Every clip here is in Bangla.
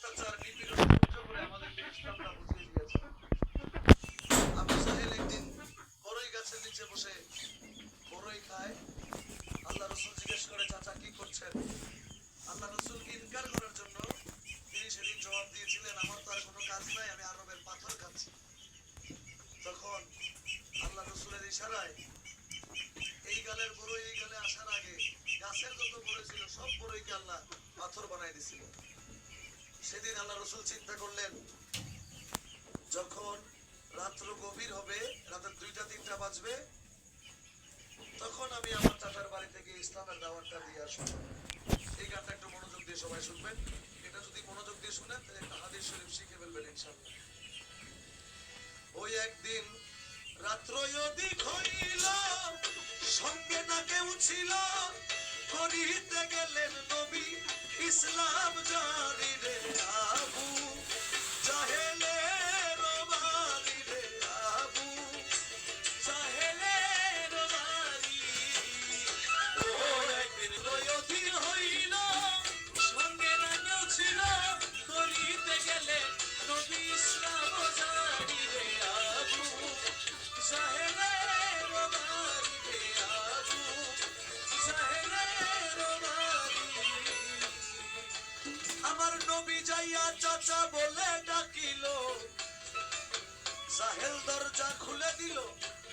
চাচার নিপীড়ন সহ্য করে আমাদেরকে ইসলামটা বুঝিয়ে দিয়েছে। আবু জাহেল একদিন বড়ই গাছের নিচে বসে বড়ই খায়। আল্লাহ রাসূল জিজ্ঞেস করে, চাচা কি করছেন? আল্লাহ রাসূলকে ইনকার করার জন্য তিনি সেদিন জবাব দিয়েছিলেন, আমার তো আর কোনো কাজ নাই, আমি আরবের পাথর খাচ্ছি। তখন আল্লাহ রাসূলের ইশারায় এই গালের বড়ই এই গালে আসার আগে গাছের যত বড়ই ছিল সব বড়ইকে আল্লাহ পাথর বানাই দিয়েছিল। সেদিন আল্লাহ রাসূল চিন্তা করলেন, যখন রাত্র গভীর হবে, রাতের 2টা-3টা বাজবে, তখন আমি আমার চাচার বাড়ি থেকে ইসলামের দাওয়াতটা দিয়ে আসবো। এই গানটা একটু মনোযোগ দিয়ে সবাই শুনবেন। এটা যদি মনোযোগ দিয়ে শুনেন তাহলে একটা হাদিস শরীফ শিখে ফেলবেন ইনশাআল্লাহ। ওই একদিন রাত্র অধিক হইল, সঙ্গে না কেউ ছিল, করিতে গেলেন নবী ইসলাম জারি রে আবু জাহেলের বাড়ি রে আবু জাহেলের বাড়ি। ও একদিন অধিক হইল, সঙ্গে না কেউ ছিল, করিতে গেলেন নবী ইসলাম জারি রে আবু জাহেলের বাড়ি রে আবু জাহেলের বাড়ি। আমার নবী যাইয়া চাচা বলে ডাকিল, জাহেল দরজা খুলে দিল,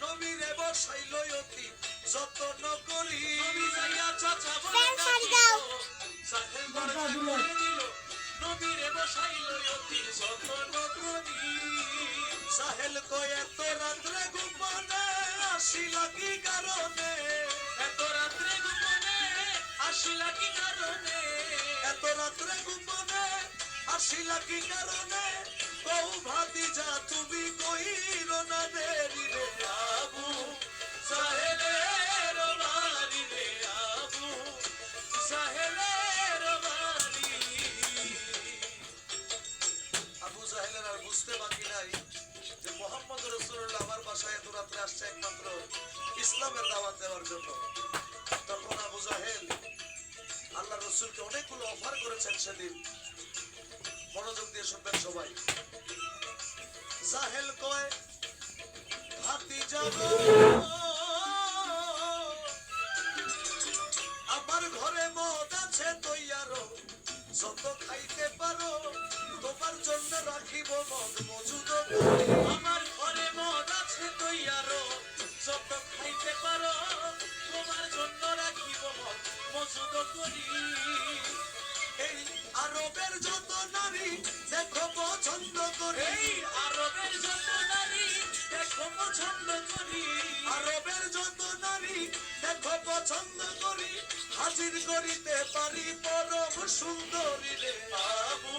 নবীরে বসাইল অতি যত্ন করি। নবী যাইয়া চাচা বলে ডাকিল, জাহেল দরজা খুলে দিল, নবীরে বসাইল অতি যত্ন করি। জাহেল কয়, এত রাত্রে গোপনে আসিলা কি কারণে? এত রাত্রে গোপনে আসিলা কি কারণে? এত রাত্রে গোপনে আসিলা কি কারণে? কও ভাতিজা তুমি কইর না দেরি রে আবু জাহেলের বাড়ি রে আবু জাহেলের বাড়ি। আবু জাহেলের আর বুঝতে বাকি নাই যে মুহাম্মদ রাসূলুল্লাহ আমার বাসায় এত রাত্রে আসছে একমাত্র ইসলামের দাওয়াত দেওয়ার জন্য। তখন আবু জাহেল আল্লাহ রাসূলকে অনেকগুলো অফার করেছেন সেদিন। মনোযোগ দিয়ে শুনবেন সবাই। জাহেল কয়, ভাতিজা গো, আমার ঘরে মদ আছে তৈয়ারো, যত খাইতে পারো, তোমার জন্য রাখিব মদ মজুদ করি। আমার ঘরে মদ আছে তৈয়ারো, যত খাইতে পারো, তোমার জন্য রাখিব মদ মজুদ করি। এই আরবের যত নারী দেখো পছন্দ করি, আরবের যত নারী দেখো পছন্দ করি, আরবের যত নারী দেখো পছন্দ করি, হাজির করিতে পারি পরম সুন্দরী রে আবু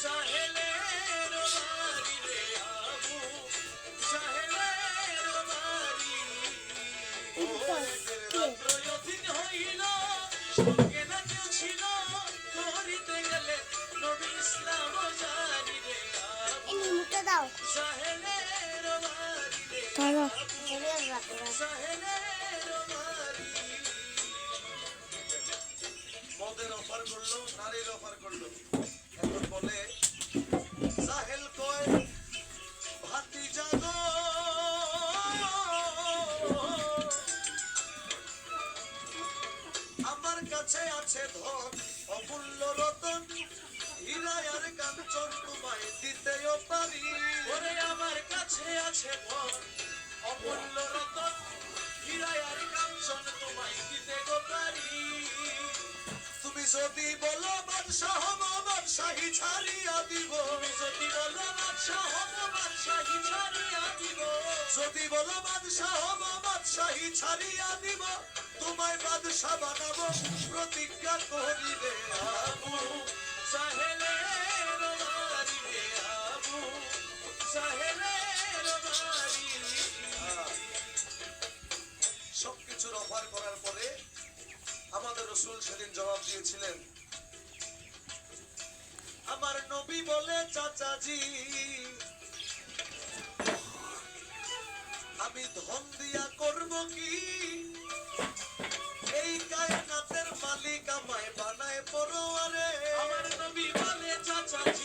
জাহেলের বাড়ি রে আবু জাহেলের বাড়ি। ও রাত্র অধিক হইল, সঙ্গে না কেউ ছিল, করিতে গেলে নবী ইসলাম জারি রে আবু জাহেলের বাড়ি রে আবু জাহেলের বাড়ি। মদের অফার করলো, নারীর অফার করলো। এখন বলে জাহেল কয়, ভাতিজা গো, আমার কাছে আছে ধন অমূল্য রতন, হীরা আর কাঞ্চন তোমায় দিতেও পারি। ওরে আমার কাছে আছে ধন অমূল্য রতন, হীরা আর কাঞ্চন তোমায় দিতেও পারি। তুমি যদি বলো বাদশাহ হব, বাদশাহী ছাড়িয়া দিব। তুমি যদি বলো বাদশাহ হব, বাদশাহী ছাড়িয়া দিব। যদি বলো বাদশাহ হব, বাদশাহী ছাড়িয়া দিব। তোমায় বাদশাহ বানাবো প্রতিজ্ঞা করি রে আবু জাহেলের বাড়ি রে আবু জাহেলের বাড়ি। সবকিছুর অফার করার পরে আমাদের রাসূল সেদিন জবাব দিয়েছিলেন, আমার নবী বলে, চাচাজি আমি ধন দিয়া করব কি? এই কায়নাতের মালিক আমায় বানায় পরোয়ারে। আমার নবী বলে, চাচাজি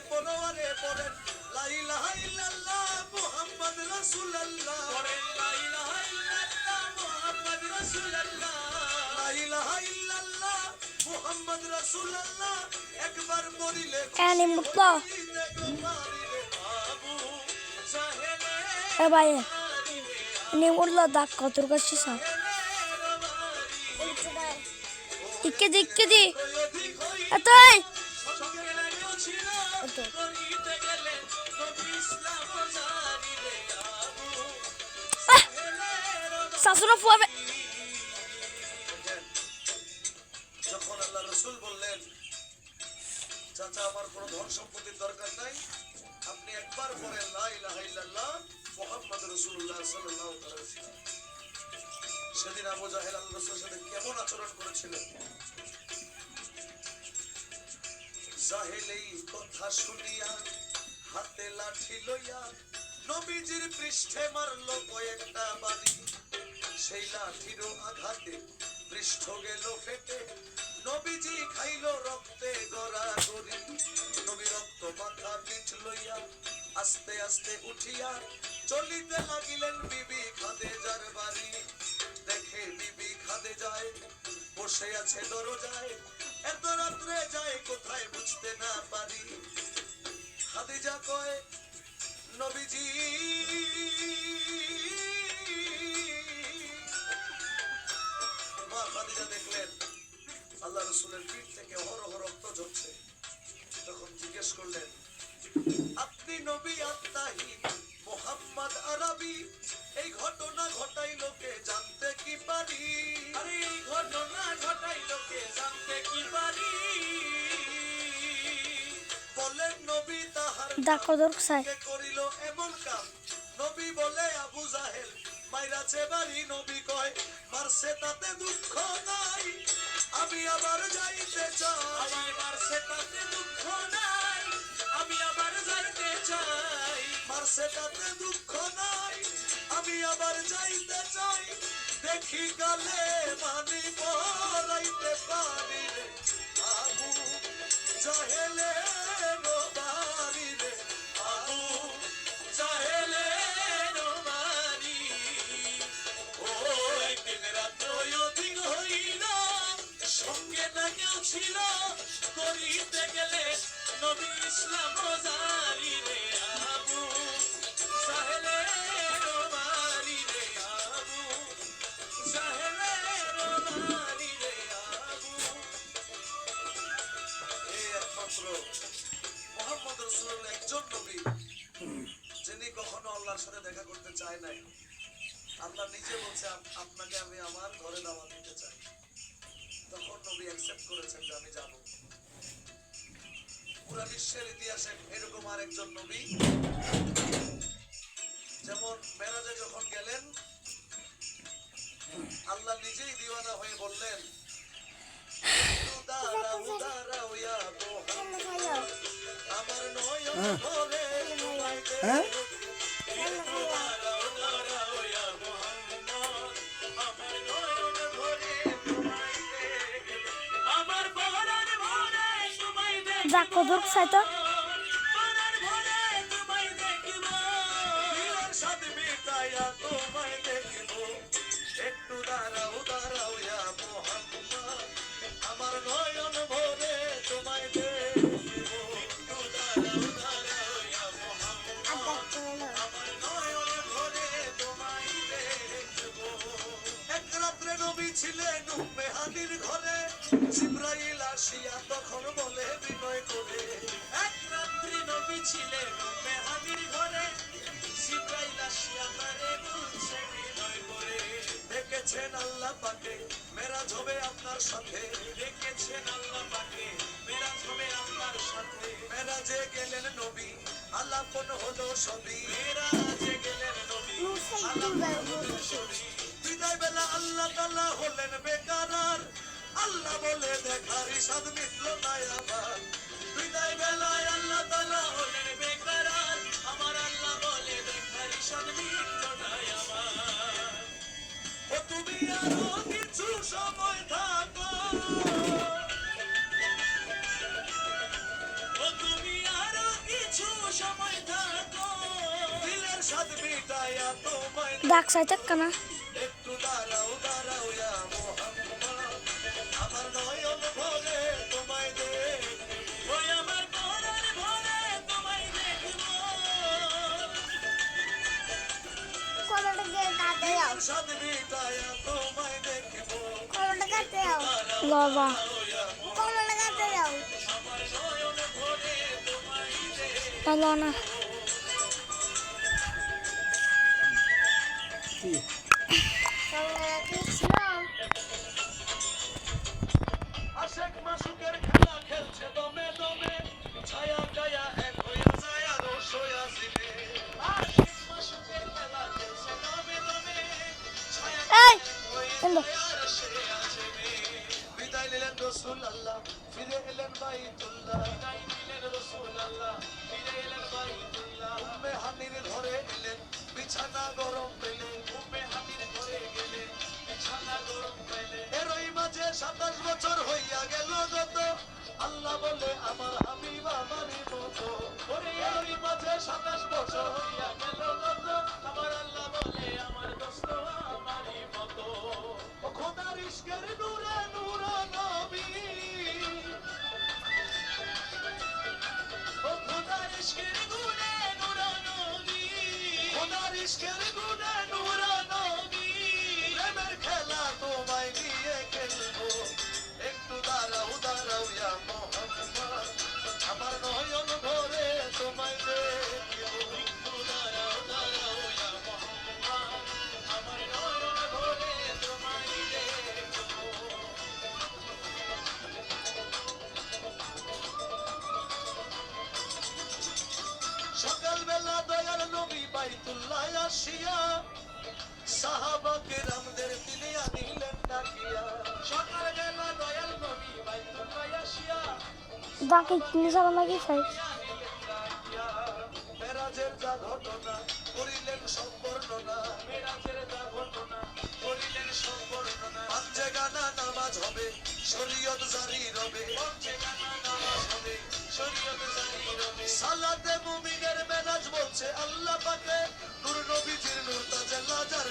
পরোয়ারে পড়েন লা ইলাহা ইল্লাল্লাহ মুহাম্মদ রাসূলুল্লাহ পড়েন লা ইলাহা ইল্লাল্লাহ মুহাম্মদ রাসূলুল্লাহ লা ইলাহা ইল্লাল্লাহ মুহাম্মদ রাসূলুল্লাহ একবার পড়িলে Yani mutlu. ভাই ini urla dakika otur kaçırsan. İkkidi. Atay. Sasuna fuabe. যখন আল্লাহ রাসূল বললেন চাচা আমার কোনো ধন সম্পত্তির দরকার নাই আপনি একবার পড়েন লা ইলাহা ইল্লাল্লাহ মুহাম্মদ রাসূলুল্লাহ সাল্লাল্লাহু আলাইহি ওয়াসাল্লাম সেদিন আবু জাহেল আল্লাহর রাসূলের সাথে কেমন আচরণ করেছিল জাহেল এই কথা শুনিয়া হাতে লাঠি লইয়া নবীজির পৃষ্ঠে মারলো কয়েকটা বাড়ি সেই লাঠির আঘাতে পৃষ্ঠ গেল ফেটে নবীজি খাইলো রক্তে গড়াগড়ি নবী রক্ত মাথা পিঠ লইয়া আস্তে আস্তে উঠিয়া চলিতে লাগিলেন বিবি খাদিজার বাড়ি দেখে বিবি খাদিজায় বসে আছে দরজায় এত রাত্রে যায় কোথায় বুঝতে না পারি খাদিজা কয় নবীজি মা খাদিজা দেখলেন আল্লাহ রাসূলের পিঠ থেকে অহরহ রক্ত ঝরছে তখন জিজ্ঞেস করলেন আপনি নবী আত্মাহি মুহাম্মদ আরবি এই ঘটনা ঘটাইলো কে জানতে কি পারি আরে এই ঘটনা ঘটাইলো কে জানতে কি পারি বলেন নবী তাহার Dakika otur say. কে করিল এমন কাম নবী বলে আবু জাহেল মাইরাছে বাড়ি নবী কয় মারছে তাতে দুঃখ নাই আমি আবার যাইতে চাই মারছে তাতে দুঃখ নাই আমি আবার যাইতে চাই মারছে তাতে দুঃখ নাই আমি আবার যাইতে চাই দেখি গালে মানি পরাইতে পারি রে আবু জাহেলে বাড়ি রে আবু জাহেলে বাড়ি ও একদিন রাত অধিক হইল সঙ্গে না কেউ ছিল করিতে গেলে নবী ইসলাম জারি রে আবু জাহেলে বাড়ি রে আবু জাহেলে বাড়ি রে আবু এই একমাত্র মুহাম্মদ রাসূলুল্লাহ একজন নবী যিনি কখনো আল্লাহর সাথে দেখা করতে চায় নাই আল্লাহ নিজে বলছে আপনাকে আমি আমার ঘরে দাওয়াত দিতে চাই তখন নবী অ্যাকসেপ্ট করেছেন যে আমি যাব পুরো বিশ্বের ইতিহাসে এরকম আরেকজন নবী যেমন মেরাজে যখন গেলেন আল্লাহ নিজেই দিওয়ানা হয়ে বললেন দাঁড়াও ইয়া মুহাম্মদ আমার নয়ন ভরে তোমায় দেখো দাঁড়াও ইয়া মুহাম্মদ আমার নয়ন ভরে তোমায় দেখো আমার পরাণ ভরে তোমায় দেখো Dakika otur say to. পরাণ ভরে তোমায় দেখবো দিলের সাথে মিটাইয়া তোমায় দেখবো একটু দাঁড়াও ইয়া মুহাম্মদ আমার নয়ন ভরে তোমায় দেখবো একটু দাঁড়াও ইয়া মুহাম্মদ আমার নয়ন ভরে তোমায় দেখবো এক রাত্রে নবী ছিলেন উম্মে হানির ঘরে জিবরাইল আসিয়া তখন বলে বিনয় করে এক রাত্রি নবী ছিলেন উম্মে হানির ঘরে জিবরাইল আসিয়া তারে বলছে বিনয় করে দেখেছেন আল্লাহ পাকে মেরাজ হবে আপনার সাথে দেখেছেন আল্লাহ পাকে মেরাজ হবে আপনার সাথে মেরাজে গেলেন নবী আলাপন হলো সবই মেরাজে গেলেন নবী আলাপন হলো সবই বিদায় বেলা আল্লাহ তাআলা হলেন বেকারার আল্লাহ বলে দেখার ইসাদ মিটলো না আবার বিদায় বেলায় আল্লাহ তাআলা হলেন বেকারার আমার আল্লাহ বলে দেখার ইসাদ মিটলো না আবার ও তুমি আরো কিছু সময় থাকো ও তুমি আরো সাদ বিটায়া তোমায় দাগ চাইতে কানা একটু দাঁড়াও দাঁড়াও ইয়া মোহাম্মদ আমার নয়ন ভরে তোমায় দেখি ওই আমার পরাণ ভরে তোমায় দেখব সাদ বিটায়া তোমায় দেখব লবা আমার নয়ন ভরে তোমায় দেখব ল না আশেক মাসুকের খেলা খেলছে দমে দমে ছায়া গায়া এক হইয়া যায় আর রসয়া জিবে আশেক মাসুকের খেলা খেলছে দমে দমে ছায়া এই হইয়া এলো যায় আর সে আসবে বিদায় নিলেন রাসূল আল্লাহ ফিরে এলেন বাইতুল্লাহ বিদায় নিলেন রাসূল আল্লাহ ফিরে এলেন বাইতুল্লাহ উম্মে হানির ঘরে এলেন বিছানা গরম পেলেন উম্মে হানির ঘরে গেলেন বিছানা গরম পেলেন এরই মাঝে 27 বছর হইয়া গেল যত আল্লাহ বলে আমার হাবিব আমারই মতো ওরে এরই মাঝে 27 বছর হইয়া গেল যত আমার আল্লাহ বলে আমার দোস্ত আমারই মতো ও খোদার ইশকের নূরে নূরে নবী ও খোদার ইশকের নূরে নূরে নবী খোদার ইশকের নূরে নূরে নবী প্রেমের খেলা তোমায় নিয়ে খেলবো একটু দাঁড়াও দাঁড়াও ইয়া মোহাম্মদ আমার নয়ন ভরে তোমায় দেখব একটু দাঁড়াও দাঁড়াও ইয়া মোহাম্মদ আমার নয়ন ভরে তোমায় দেখব সকালবেলা দয়াল নবী বাইতুল্লাহ আসিয়া সাহাবা কেরামদের তিনি আনিলেন ডাকিয়া সকালবেলা দয়াল নবী বাইতুল্লাহ আসিয়া বাকি কিনে যাবো নাকি ফাইভ মেরাজের যা ঘটনা করিলেন সব বর্ণনা মেরাজের যা ঘটনা করিলেন সব বর্ণনা পাঁচে গানা নামাজ হবে শরীয়ত জারি রবে পাঁচে গানা নামাজ হবে শরীয়ত জারি রবে সালাতে মুমিনের মেরাজ বলছে আল্লাহ পাকে নূর নবীজির নূর তাজে লাজার